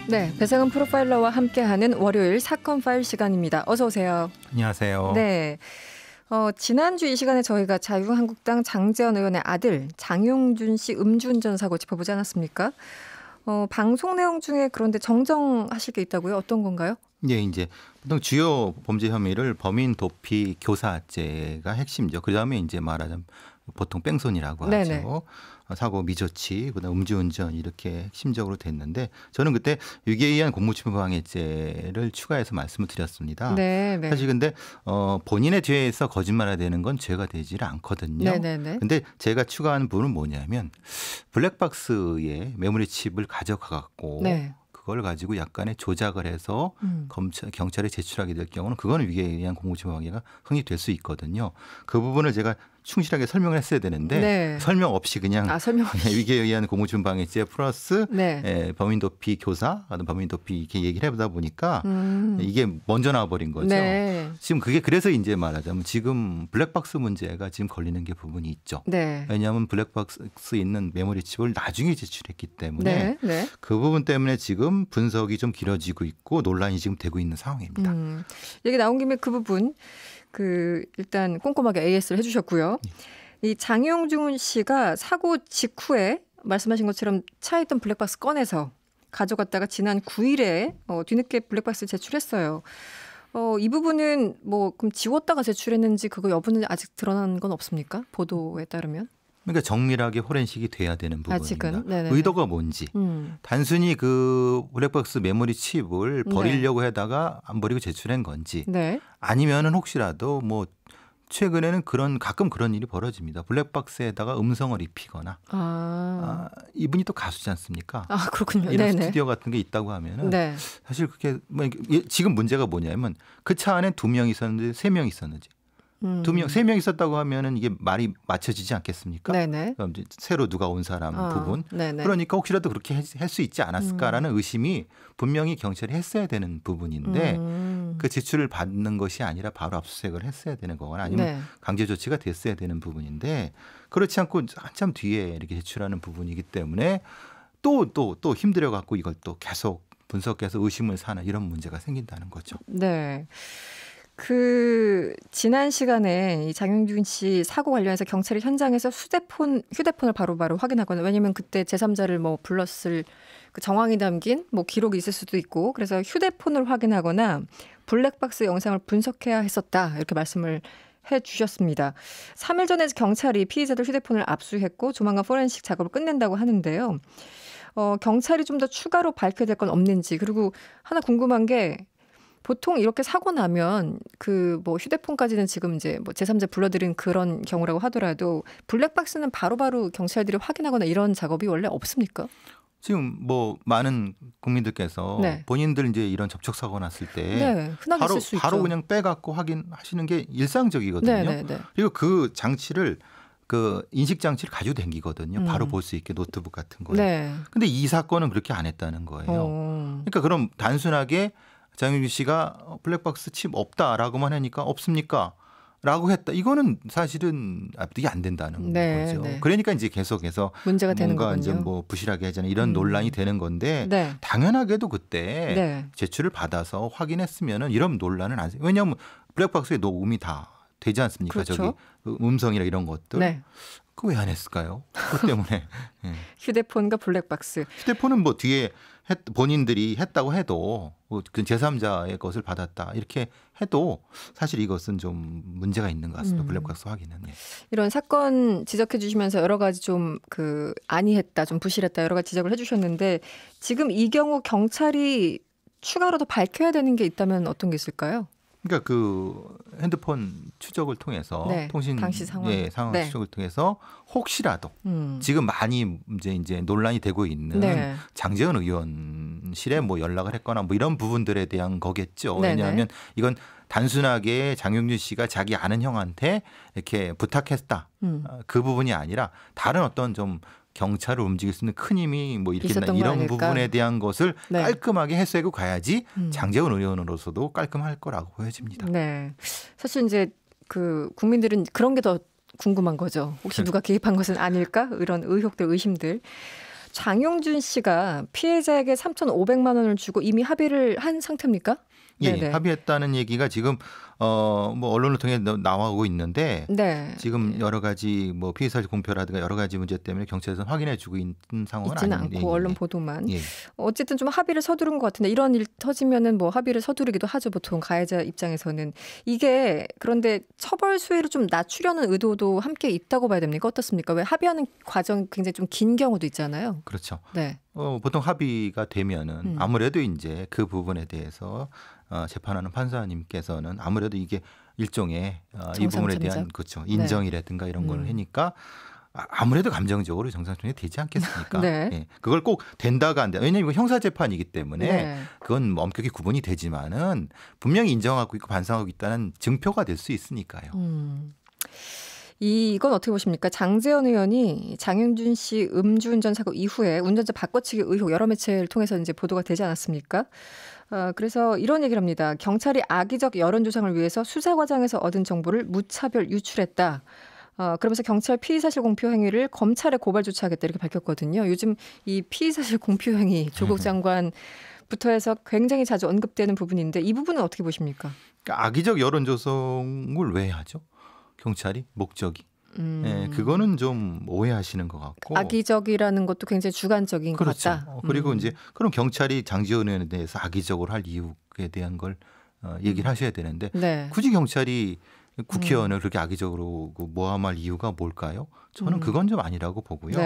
네, 배상은 프로파일러와 함께하는 월요일 사건 파일 시간입니다. 어서 오세요. 안녕하세요. 네, 지난주 이 시간에 저희가 자유한국당 장제원 의원의 아들 장용준 씨 음주운전 사고 짚어보지 않았습니까? 방송 내용 중에 그런데 정정하실 게 있다고요? 어떤 건가요? 네, 이제 보통 주요 범죄 혐의를 범인 도피 교사죄가 핵심이죠. 그다음에 이제 말하자면 보통 뺑소니라고 하죠. 네네. 사고 미조치, 그다음 음주운전 이렇게 핵심적으로 됐는데 저는 그때 유기에 의한 공무집행방해죄를 추가해서 말씀을 드렸습니다. 네. 사실 근데 본인의 죄에서 거짓말해야 되는 건 죄가 되질 않거든요. 네네네. 근데 제가 추가한 부분은 뭐냐면 블랙박스에 메모리 칩을 가져가 갖고 네. 그걸 가지고 약간의 조작을 해서 경찰에 제출하게 될 경우는 그거는 위계에 의한 공무집행방해가 성립될 수 있거든요. 그 부분을 제가 충실하게 설명을 했어야 되는데 네. 설명 없이 그냥 설명 없이. 위계에 의한 공무집행방해죄 플러스 네. 범인 도피 교사, 범인 도피 이렇게 얘기를 해보다 보니까 이게 먼저 나와버린 거죠. 네. 지금 그게 그래서 이제 말하자면 지금 블랙박스 문제가 지금 걸리는 게 부분이 있죠. 네. 왜냐하면 블랙박스 있는 메모리 칩을 나중에 제출했기 때문에 네. 그 부분 때문에 지금 분석이 좀 길어지고 있고 논란이 지금 되고 있는 상황입니다. 얘기 나온 김에 그 부분 일단 꼼꼼하게 AS를 해주셨고요. 이 장용준 씨가 사고 직후에 말씀하신 것처럼 차에 있던 블랙박스 꺼내서 가져갔다가 지난 9일에 뒤늦게 블랙박스 제출했어요. 이 부분은 그럼 지웠다가 제출했는지 그거 여부는 아직 드러난 건 없습니까? 보도에 따르면. 그러니까 정밀하게 포렌식이 돼야 되는 부분입니다. 아직은? 의도가 뭔지. 단순히 그 블랙박스 메모리 칩을 버리려고 하다가 안 버리고 제출한 건지. 네. 아니면은 혹시라도 최근에는 가끔 그런 일이 벌어집니다. 블랙박스에다가 음성을 입히거나. 이분이 또 가수지 않습니까? 그렇군요. 이런 네네. 스튜디오 같은 게 있다고 하면은 네. 사실 그게 지금 문제가 뭐냐면 그 차 안에 2명 있었는지 3명 있었는지. 3명 있었다고 하면은 이게 말이 맞춰지지 않겠습니까? 네네. 그럼 이제 새로 누가 온 사람 부분. 네네. 그러니까 혹시라도 그렇게 할 수 있지 않았을까라는 의심이 분명히 경찰이 했어야 되는 부분인데 그 지출을 받는 것이 아니라 바로 압수수색을 했어야 되는 거거나 아니면 강제 조치가 됐어야 되는 부분인데 그렇지 않고 한참 뒤에 이렇게 제출하는 부분이기 때문에 또 힘들어 갖고 이걸 또 계속 분석해서 의심을 사는 이런 문제가 생긴다는 거죠. 네. 지난 시간에 이 장용준 씨 사고 관련해서 경찰이 현장에서 휴대폰을 바로바로 확인하거나 왜냐면 그때 제3자를 불렀을 그 정황이 담긴 기록이 있을 수도 있고 그래서 휴대폰을 확인하거나 블랙박스 영상을 분석해야 했었다 이렇게 말씀을 해 주셨습니다. 3일 전에 경찰이 피의자들 휴대폰을 압수했고 조만간 포렌식 작업을 끝낸다고 하는데요. 경찰이 좀 더 추가로 밝혀야 될 건 없는지 그리고 하나 궁금한 게 보통 이렇게 사고 나면 휴대폰까지는 지금 이제 제3자 불러들인 그런 경우라고 하더라도 블랙박스는 바로바로 경찰들이 확인하거나 이런 작업이 원래 없습니까? 지금 많은 국민들께서 본인들 이제 이런 접촉 사고 났을 때 흔하게 쓸 수 있죠. 바로 그냥 빼갖고 확인하시는 게 일상적이거든요. 그리고 그 장치를 인식 장치를 가지고 다니거든요. 바로 볼 수 있게 노트북 같은 거에. 근데 이 사건은 그렇게 안 했다는 거예요. 그러니까 그럼 단순하게 장용준 씨가 블랙박스 칩 없다라고만 하니까 없습니까? 라고 했다. 이거는 사실은 납득이 안 된다는 거죠. 그러니까 이제 계속해서 문제가 되는 뭔가 거군요. 이제 부실하게 하자는 이런 논란이 되는 건데 당연하게도 그때 제출을 받아서 확인했으면은 이런 논란은 안. 왜냐하면 블랙박스에 녹음이 다 되지 않습니까? 그렇죠. 저기 음성이나 이런 것들. 그거 왜 안 했을까요? 그것 때문에. 휴대폰과 블랙박스. 휴대폰은 뒤에 본인들이 했다고 해도 그 제3자의 것을 받았다 이렇게 해도 사실 이것은 좀 문제가 있는 것 같습니다. 블랙박스 확인은. 이런 사건 지적해 주시면서 여러 가지 좀 아니했다, 좀 부실했다 여러 가지 지적을 해 주셨는데 지금 이 경우 경찰이 추가로 더 밝혀야 되는 게 있다면 어떤 게 있을까요? 그러니까 그 핸드폰 추적을 통해서 통신 당시 상황, 상황 추적을 통해서 혹시라도 지금 많이 이제 논란이 되고 있는 장제원 의원실에 연락을 했거나 이런 부분들에 대한 거겠죠. 왜냐하면 이건 단순하게 장용준 씨가 자기 아는 형한테 이렇게 부탁했다. 그 부분이 아니라 다른 어떤 좀 경찰을 움직일 수 있는 큰 힘이 이렇게 이런 부분에 대한 것을 깔끔하게 해소하고 가야지 장제원 의원으로서도 깔끔할 거라고 보여집니다. 사실 이제 국민들은 그런 게 더 궁금한 거죠. 혹시 누가 개입한 것은 아닐까? 이런 의혹들, 의심들. 장용준 씨가 피해자에게 3,500만 원을 주고 이미 합의를 한 상태입니까? 예, 합의했다는 얘기가 지금 뭐 언론을 통해 나오고 있는데 네. 지금 여러 가지 뭐 피해사실 공표라든가 여러 가지 문제 때문에 경찰에서는 확인해주고 있는 상황은 있지는 아닌데 않고 언론 보도만. 어쨌든 좀 합의를 서두른 것 같은데 이런 일 터지면은 뭐 합의를 서두르기도 하죠. 보통 가해자 입장에서는 이게 그런데 처벌 수위를 좀 낮추려는 의도도 함께 있다고 봐야 됩니까? 어떻습니까? 왜 합의하는 과정 굉장히 좀 긴 경우도 있잖아요. 그렇죠. 네. 보통 합의가 되면은 아무래도 이제 그 부분에 대해서 재판하는 판사님께서는 아무래도 이게 일종의 이 부분에 대한 그렇죠 인정이라든가 이런 걸 하니까 아무래도 감정적으로 정상적이 되지 않겠습니까? 네. 예, 그걸 꼭 된다가 안 돼. 왜냐하면 이거 형사 재판이기 때문에 그건 엄격히 구분이 되지만은 분명히 인정하고 있고 반성하고 있다는 증표가 될 수 있으니까요. 이건 어떻게 보십니까? 장제원 의원이 장윤준 씨 음주운전 사고 이후에 운전자 바꿔치기 의혹 여러 매체를 통해서 이제 보도가 되지 않았습니까? 그래서 이런 얘기를 합니다. 경찰이 악의적 여론조성을 위해서 수사 과정에서 얻은 정보를 무차별 유출했다. 그러면서 경찰 피의사실 공표 행위를 검찰에 고발 조치하겠다 이렇게 밝혔거든요. 요즘 이 피의사실 공표 행위 조국 장관부터 해서 굉장히 자주 언급되는 부분인데 이 부분은 어떻게 보십니까? 그러니까 악의적 여론조성을 왜 하죠? 경찰이 목적이. 네, 그거는 좀 오해하시는 것 같고. 악의적이라는 것도 굉장히 주관적인 것 같다. 그리고 이제 그럼 경찰이 장제원 의원에 대해서 악의적으로 할 이유에 대한 걸 얘기를 하셔야 되는데 굳이 경찰이 국회의원을 그렇게 악의적으로 모함할 이유가 뭘까요? 저는 그건 좀 아니라고 보고요.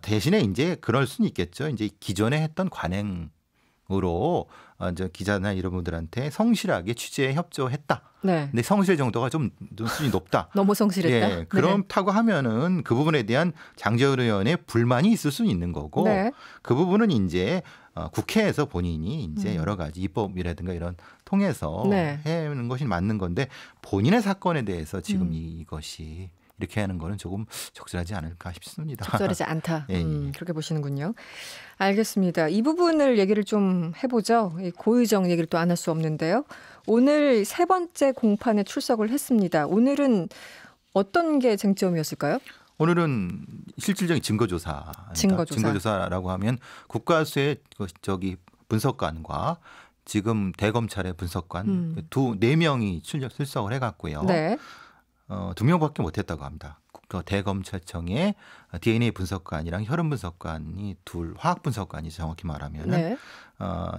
대신에 이제 그럴 수는 있겠죠. 이제 기존에 했던 관행으로 이제 기자나 이런 분들한테 성실하게 취재에 협조했다. 근데 성실 정도가 좀 수준이 높다. 너무 성실했다. 예, 그렇다고 하면은 그 부분에 대한 장제원 의원의 불만이 있을 수는 있는 거고 그 부분은 이제 국회에서 본인이 이제 여러 가지 입법이라든가 이런 통해서 해는 것이 맞는 건데 본인의 사건에 대해서 지금 이것이 이렇게 하는 거는 조금 적절하지 않을까 싶습니다. 적절하지 않다. 그렇게 보시는군요. 알겠습니다. 이 부분을 얘기를 좀 해보죠. 고의정 얘기를 또 안 할 수 없는데요. 오늘 세 번째 공판에 출석을 했습니다. 오늘은 어떤 게 쟁점이었을까요? 오늘은 실질적인 증거조사. 증거조사라고 하면 국가수의 분석관과 지금 대검찰의 분석관 네 명이 출석을 해갔고요. 2명밖에 못했다고 합니다. 대검찰청의 DNA 분석관이랑 혈흔 분석관이 화학 분석관이 정확히 말하면은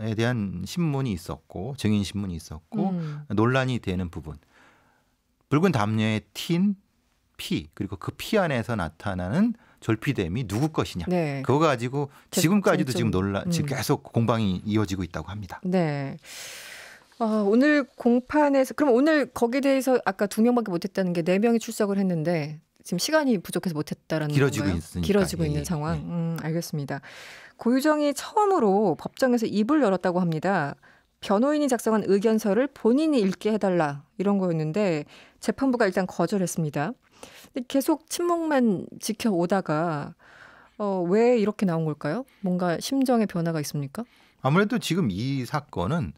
에 대한 신문이 있었고 증인 신문이 있었고 논란이 되는 부분. 붉은 담요에 튄 피 그리고 그 피 안에서 나타나는 졸피뎀이 누구 것이냐. 그거 가지고 지금까지도 지금 지금 계속 공방이 이어지고 있다고 합니다. 오늘 공판에서 그럼 오늘 거기에 대해서 아까 2명밖에 못했다는 게 4명이 출석을 했는데 지금 시간이 부족해서 못했다라는 건가요? 길어지고 있는 상황. 알겠습니다. 고유정이 처음으로 법정에서 입을 열었다고 합니다. 변호인이 작성한 의견서를 본인이 읽게 해달라 이런 거였는데 재판부가 일단 거절했습니다. 근데 계속 침묵만 지켜오다가 왜 이렇게 나온 걸까요? 뭔가 심정의 변화가 있습니까? 아무래도 지금 이 사건은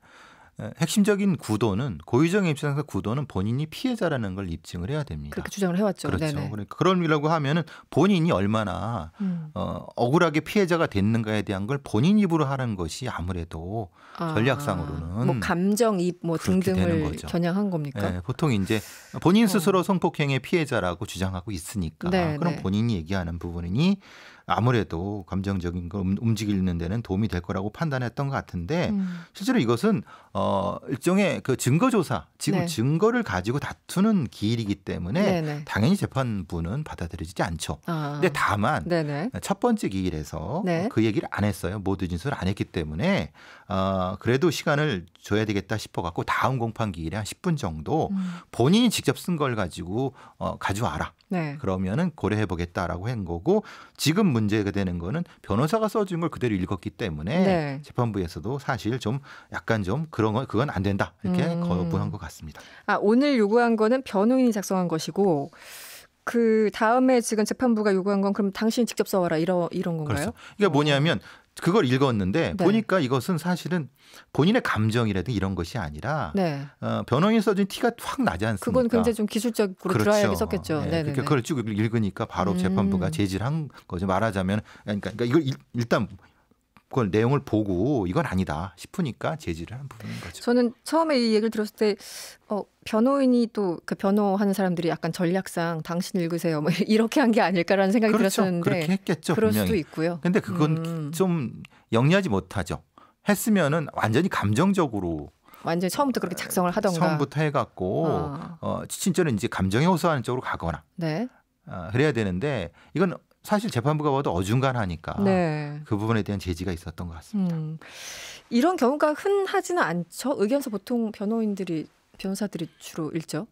핵심적인 구도는 고유정의 입장에서 구도는 본인이 피해자라는 걸 입증을 해야 됩니다. 그렇게 주장을 해왔죠. 그렇죠. 그러니까 그러려고 하면은 본인이 얼마나 억울하게 피해자가 됐는가에 대한 걸 본인 입으로 하는 것이 아무래도 전략상으로는 뭐 감정이입 뭐 등등을 겨냥한 겁니까? 보통 이제 본인 스스로 성폭행의 피해자라고 주장하고 있으니까 그럼 본인이 얘기하는 부분이니 아무래도 감정적인 걸 움직이는 데는 도움이 될 거라고 판단했던 것 같은데 실제로 이것은 일종의 그 증거조사 지금 증거를 가지고 다투는 기일이기 때문에 당연히 재판부는 받아들이지 않죠. 근데 다만 첫 번째 기일에서 그 얘기를 안 했어요. 모두 진술을 안 했기 때문에 그래도 시간을 줘야 되겠다 싶어갖고 다음 공판 기일에 한 10분 정도 본인이 직접 쓴 걸 가지고 가져와라. 그러면은 고려해보겠다라고 한 거고 지금 문제가 되는 거는 변호사가 써준 걸 그대로 읽었기 때문에 재판부에서도 사실 좀 약간 좀 그건 안 된다 이렇게 거부한 것 같습니다. 오늘 요구한 거는 변호인이 작성한 것이고 그 다음에 지금 재판부가 요구한 건 그럼 당신이 직접 써와라 이런 건가요? 그렇죠. 그러니까 뭐냐면 그걸 읽었는데 네. 보니까 이것은 사실은 본인의 감정이라든가 이런 것이 아니라 네. 변호인이 써준 티가 확 나지 않습니까? 그건 굉장히 좀 기술적으로 그렇죠. 드라이하게 썼겠죠. 네. 그걸 쭉 읽으니까 바로 재판부가 제지를 한 거죠. 말하자면 그러니까 이걸 일단 그걸 내용을 보고 이건 아니다 싶으니까 제지를 한 부분인 거죠. 저는 처음에 이 얘기를 들었을 때 변호인이 또 그 변호하는 사람들이 약간 전략상 당신 읽으세요 뭐 이렇게 한 게 아닐까라는 생각이 그렇죠. 들었었는데 그렇게 했겠죠. 그럴 분명히. 수도 있고요. 근데 그건 좀 영리하지 못하죠. 했으면은 완전히 감정적으로 완전히 처음부터 그렇게 작성을 하던가. 처음부터 해갖고 진짜는 이제 감정에 호소하는 쪽으로 가거나 네. 그래야 되는데 이건 사실 재판부가 봐도 어중간하니까 네. 그 부분에 대한 제지가 있었던 것 같습니다. 이런 경우가 흔하지는 않죠. 의견서 보통 변호사들이 주로 읽죠.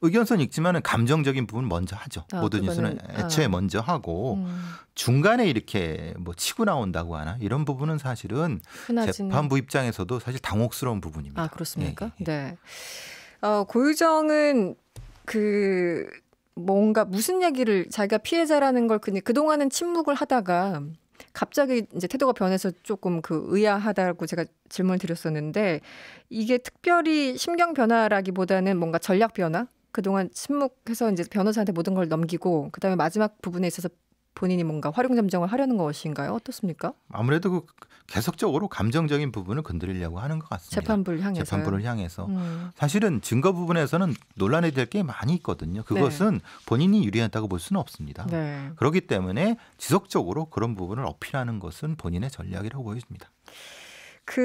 의견서는 읽지만은 감정적인 부분 먼저 하죠. 모든 뉴스는 애초에 먼저 하고 중간에 이렇게 뭐 치고 나온다고 하나 이런 부분은 사실은 재판부 입장에서도 사실 당혹스러운 부분입니다. 아 그렇습니까? 네. 고유정은 뭔가 무슨 얘기를 자기가 피해자라는 걸 그동안은 침묵을 하다가 갑자기 이제 태도가 변해서 조금 의아하다고 제가 질문을 드렸었는데 이게 특별히 심경 변화라기보다는 뭔가 전략 변화? 그동안 침묵해서 이제 변호사한테 모든 걸 넘기고 그다음에 마지막 부분에 있어서 본인이 뭔가 활용점정을 하려는 것인가요? 어떻습니까? 아무래도 계속적으로 감정적인 부분을 건드리려고 하는 것 같습니다. 재판부를 향해서. 사실은 증거 부분에서는 논란이 될 게 많이 있거든요. 그것은 본인이 유리하다고 볼 수는 없습니다. 네. 그렇기 때문에 지속적으로 그런 부분을 어필하는 것은 본인의 전략이라고 보여집니다.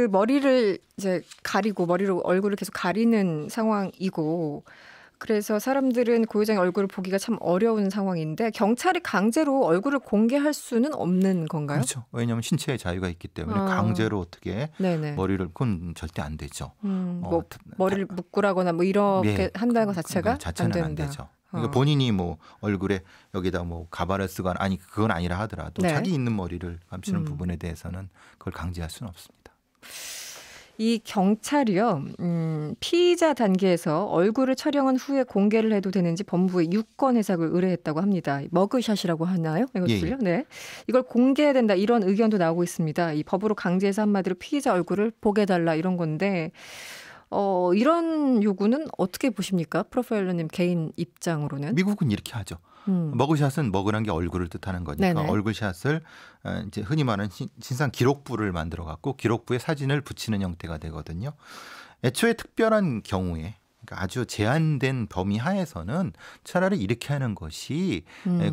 머리를 이제 가리고 머리로 얼굴을 계속 가리는 상황이고 그래서 사람들은 고유정의 얼굴을 보기가 참 어려운 상황인데 경찰이 강제로 얼굴을 공개할 수는 없는 건가요? 그렇죠. 왜냐하면 신체의 자유가 있기 때문에 강제로 어떻게 네네. 그건 절대 안 되죠. 머리를 묶으라거나 뭐 이렇게 한다는 것 자체가 자체는 안 되죠. 그러니까 본인이 뭐 얼굴에 여기다 뭐 가발을 쓰거나 그건 아니라 하더라도 자기 있는 머리를 감추는 부분에 대해서는 그걸 강제할 수는 없습니다. 이 경찰이요, 피의자 단계에서 얼굴을 촬영한 후에 공개를 해도 되는지 법무부에 유권 해석을 의뢰했다고 합니다. 머그샷이라고 하나요? 이것을요? 네. 이걸 공개해야 된다 이런 의견도 나오고 있습니다. 이 법으로 강제해서 한마디로 피의자 얼굴을 보게 해달라 이런 건데 이런 요구는 어떻게 보십니까? 프로파일러님 개인 입장으로는. 미국은 이렇게 하죠. 머그샷은 머그란 게 얼굴을 뜻하는 거니까 네네. 얼굴샷을 이제 흔히 말하는 신상 기록부를 만들어 갖고 기록부에 사진을 붙이는 형태가 되거든요. 애초에 특별한 경우에 그러니까 아주 제한된 범위 하에서는 차라리 이렇게 하는 것이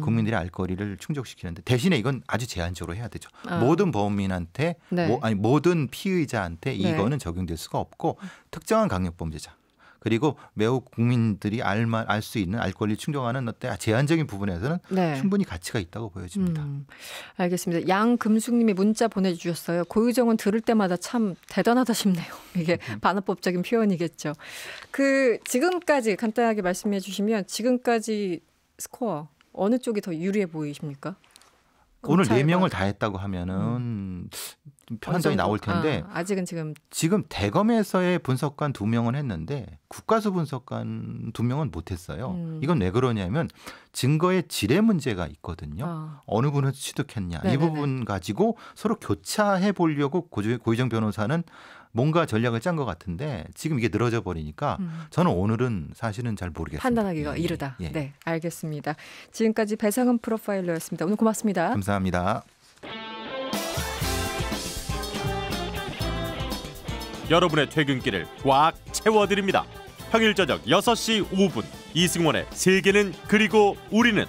국민들의 알 거리를 충족시키는데 대신에 이건 아주 제한적으로 해야 되죠. 모든 범인한테 모든 피의자한테 이거는 적용될 수가 없고 특정한 강력범죄자. 그리고 매우 국민들이 알 수 있는 알 권리를 충족하는 제한적인 부분에서는 충분히 가치가 있다고 보여집니다. 알겠습니다. 양금숙님이 문자 보내주셨어요. 고유정은 들을 때마다 참 대단하다 싶네요. 이게 반어법적인 표현이겠죠. 지금까지 간단하게 말씀해 주시면 지금까지 스코어 어느 쪽이 더 유리해 보이십니까? 오늘 4명을 다 했다고 하면은 판단이 나올 텐데 아직은 지금 대검에서의 분석관 2명은 했는데 국가수 분석관 2명은 못했어요. 이건 왜 그러냐면 증거의 질의 문제가 있거든요. 어느 분을 취득했냐 이 부분 가지고 서로 교차해 보려고 고유정 변호사는 뭔가 전략을 짠 것 같은데 지금 이게 늘어져 버리니까 저는 오늘은 사실은 잘 모르겠습니다. 판단하기가 이르다. 네, 알겠습니다. 지금까지 배상훈 프로파일러였습니다. 오늘 고맙습니다. 감사합니다. 여러분의 퇴근길을 꽉 채워드립니다. 평일 저녁 6시 5분 이승원의 세계는 그리고 우리는